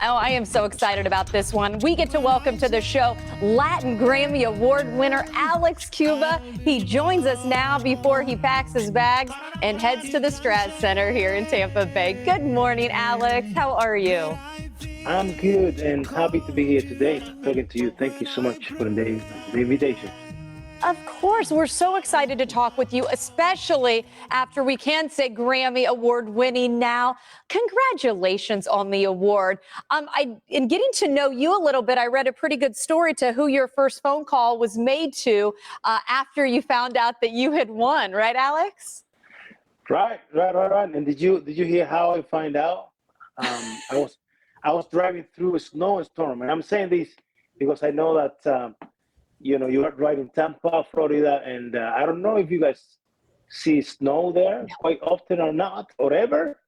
Oh, I am so excited about this one. We get to welcome to the show Latin Grammy Award winner Alex Cuba. He joins us now before he packs his bags and heads to the Strat Center here in Tampa Bay. Good morning, Alex. How are you? I'm good and happy to be here today talking to you. Thank you so much for the invitation. Of course, we're so excited to talk with you, especially after we can say Grammy Award winning now. Congratulations on the award. In getting to know you a little bit, I read a pretty good story to who your first phone call was made to after you found out that you had won, right, Alex? Right. And did you hear how I find out? I was driving through a snowstorm, and I'm saying this because I know that you are right in Tampa, Florida, and I don't know if you guys see snow there quite often or not, or ever.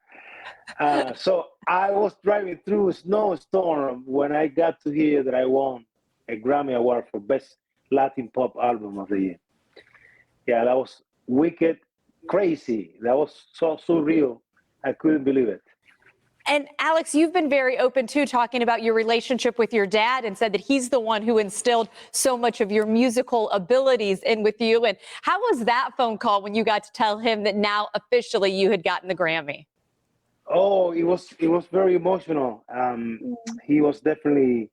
So I was driving through a snowstorm when I got to hear that I won a Grammy Award for Best Latin Pop Album of the Year. Yeah, that was wicked, crazy. That was so surreal. I couldn't believe it. And Alex, you've been very open too, talking about your relationship with your dad and said that he's the one who instilled so much of your musical abilities in with you. And how was that phone call when you got to tell him that now officially you had gotten the Grammy? Oh, it was very emotional. He was definitely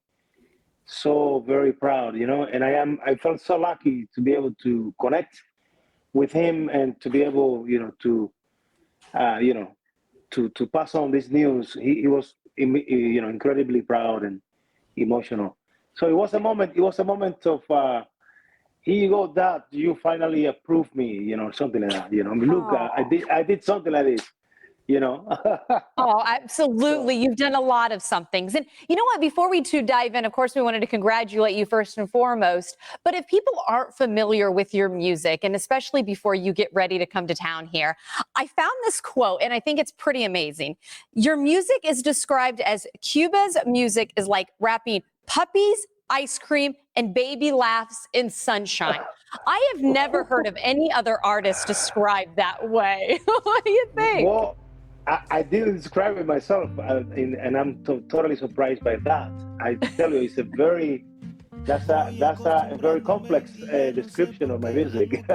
so very proud, and I felt so lucky to be able to connect with him and to be able, to pass on this news. He was, incredibly proud and emotional. So it was a moment. It was a moment of, here you go, Dad. You finally approved me. Something like that. Look, I did something like this. Oh, absolutely. You've done a lot of some things. And you know what? Before we dive in, of course, we wanted to congratulate you first and foremost. But if people aren't familiar with your music, and especially before you get ready to come to town here, I found this quote, and I think it's pretty amazing. Your music is described as Cuba's music is like wrapping puppies, ice cream, and baby laughs in sunshine. I have never heard of any other artist described that way. What do you think? Well, I didn't describe it myself, and I'm totally surprised by that. I tell you, that's a very complex description of my music.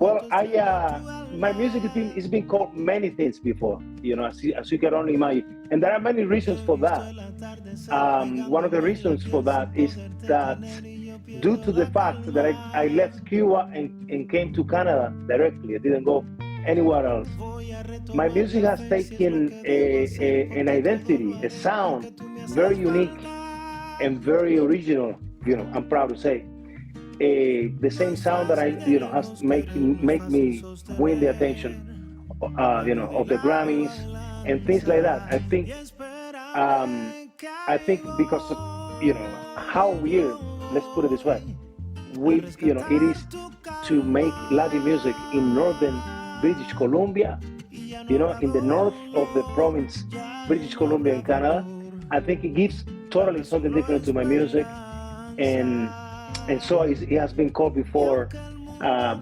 Well, my music has been called many things before, as you can only imagine, and there are many reasons for that. One of the reasons for that is that due to the fact that I left Cuba and came to Canada directly, I didn't go anywhere else. My music has taken an identity, a sound, very unique and very original. I'm proud to say, the same sound that has make me win the attention, of the Grammys and things like that. I think because of, how weird. Let's put it this way. It is to make Latin music in northern British Columbia, in the north of the province, British Columbia in Canada. I think it gives totally something different to my music, and so it has been called before.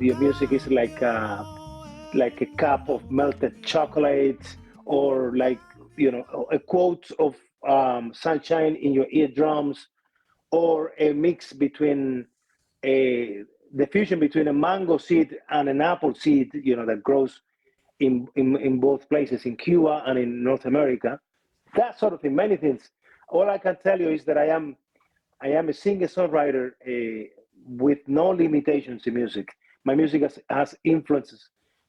Your music is like a cup of melted chocolate, or a quote of sunshine in your eardrums, or a mix between the fusion between a mango seed and an apple seed, that grows in both places, in Cuba and in North America. That sort of thing, many things. All I can tell you is that I am a singer-songwriter with no limitations in music. My music has influences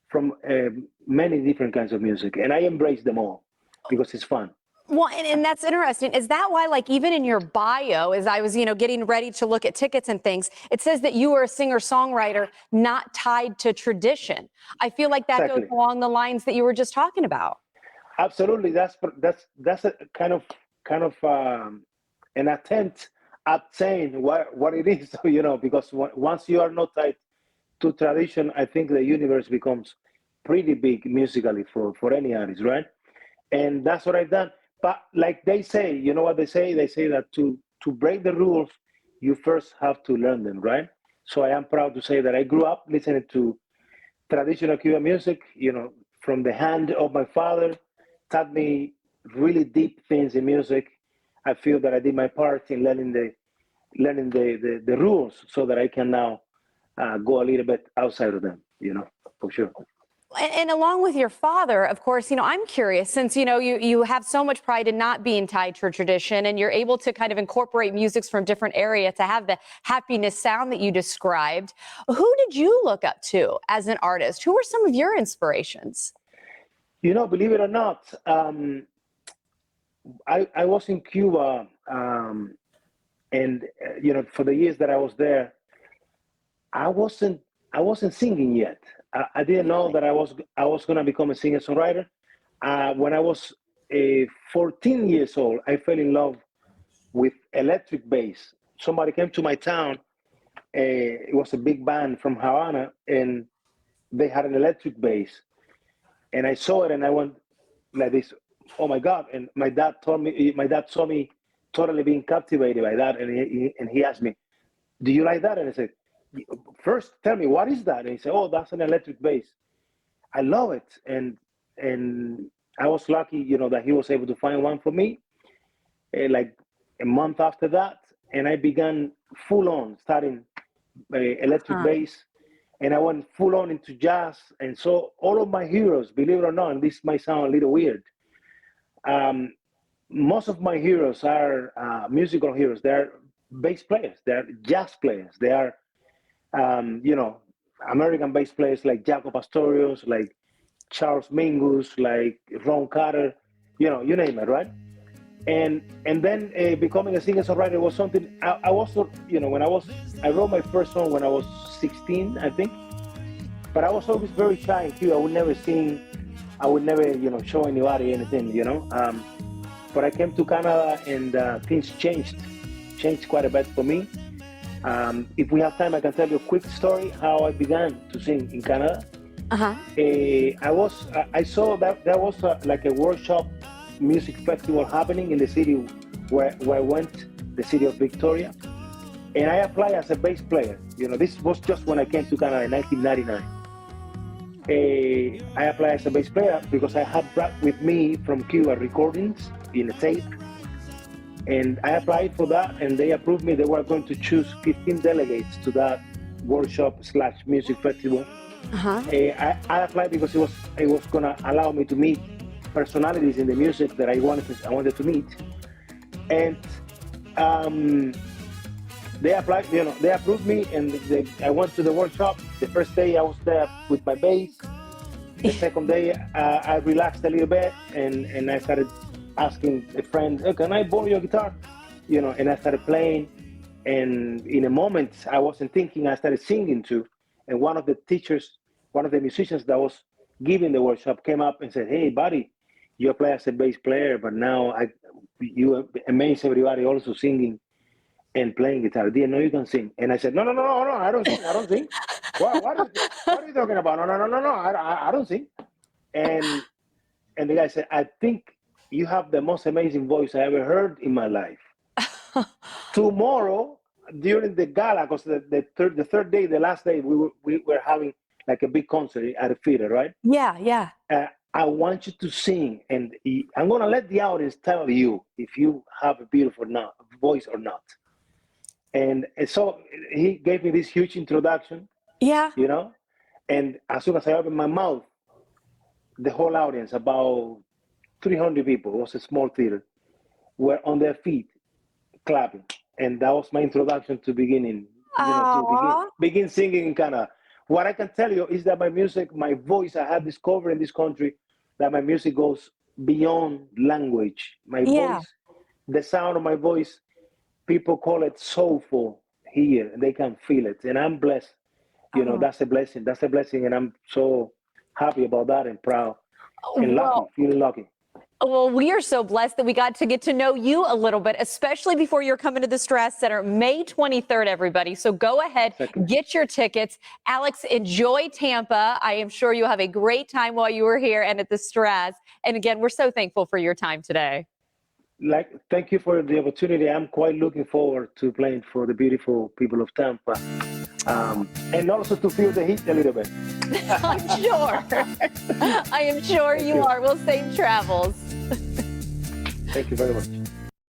from many different kinds of music, and I embrace them all because it's fun. Well, and that's interesting. Is that why, like, even in your bio, as I was, getting ready to look at tickets and things, it says that you are a singer-songwriter not tied to tradition? I feel like that Exactly. goes along the lines that you were just talking about. Absolutely. That's a kind of an attempt at saying what it is, because once you are not tied to tradition, I think the universe becomes pretty big musically for any artist, right? And that's what I've done. But like they say, you know what they say? They say that to break the rules, you first have to learn them, right? So I am proud to say that I grew up listening to traditional Cuban music, from the hand of my father, taught me really deep things in music. I feel that I did my part in learning the rules so that I can now go a little bit outside of them, for sure. And along with your father, of course, I'm curious, since, you have so much pride in not being tied to a tradition, and you're able to kind of incorporate musics from different areas to have the happiness sound that you described. Who did you look up to as an artist? Who were some of your inspirations? Believe it or not, I was in Cuba, and for the years that I was there, I wasn't singing yet. I didn't know that I was going to become a singer-songwriter. When I was 14 years old, I fell in love with electric bass. Somebody came to my town. It was a big band from Havana, and they had an electric bass. And I saw it, and I went like this, oh my God. And my dad saw me totally being captivated by that. And he asked me, do you like that? And I said, first, tell me, what is that? And he said, oh, that's an electric bass. I love it. And I was lucky, that he was able to find one for me, like a month after that. And I began full on studying electric bass. And I went full on into jazz. And so all of my heroes, believe it or not, and this might sound a little weird, most of my heroes are musical heroes. They're bass players. They're jazz players. They are American bass players like Jaco Pastorius, like Charles Mingus, like Ron Carter, you name it, right? And then becoming a singer-songwriter was something I was, I wrote my first song when I was 16, I think, but I was always very shy in Cuba. I would never sing, I would never, show anybody anything, but I came to Canada and things changed quite a bit for me. If we have time, I can tell you a quick story how I began to sing in Canada. I saw that there was like a workshop music festival happening in the city where I went, the city of Victoria, and I applied as a bass player. This was just when I came to Canada in 1999. I applied as a bass player because I had brought with me from Cuba recordings in a tape. And I applied for that, and they approved me. They were going to choose 15 delegates to that workshop/music festival. I applied because it was going to allow me to meet personalities in the music that I wanted to meet. And they applied, they approved me, and I went to the workshop. The first day I was there with my bass. The second day I relaxed a little bit, and I started asking a friend, hey, can I borrow your guitar? And I started playing, and in a moment I wasn't thinking, I started singing too. And one of the musicians that was giving the workshop came up and said, hey buddy, you play as a bass player, but now you amaze everybody also singing and playing guitar. Didn't know you can sing. And I said, no, I don't sing. What are you talking about? No, I don't sing. And the guy said, I think you have the most amazing voice I ever heard in my life. Tomorrow, during the gala, because the third day, the last day, we were having like a big concert at a theater, right? Yeah. I want you to sing, and I'm going to let the audience tell you if you have a beautiful voice or not. And so he gave me this huge introduction. Yeah. And as soon as I opened my mouth, the whole audience, about 300 people, it was a small theater, were on their feet clapping. And that was my introduction to begin singing in Canada. What I can tell you is that my music, my voice, I have discovered in this country that my music goes beyond language. My voice, the sound of my voice, people call it soulful here, and they can feel it. And I'm blessed. That's a blessing. That's a blessing. And I'm so happy about that and proud and lucky, feeling lucky. Well, we are so blessed that we got to get to know you a little bit, especially before you're coming to the Strass Center, May 23rd, everybody. So go ahead, get your tickets. Alex, enjoy Tampa. I am sure you'll have a great time while you are here and at the Strass. And again, we're so thankful for your time today. Thank you for the opportunity. I'm quite looking forward to playing for the beautiful people of Tampa. And also to feel the heat a little bit. I'm sure. I am sure you are. Well, safe travels. Thank you very much.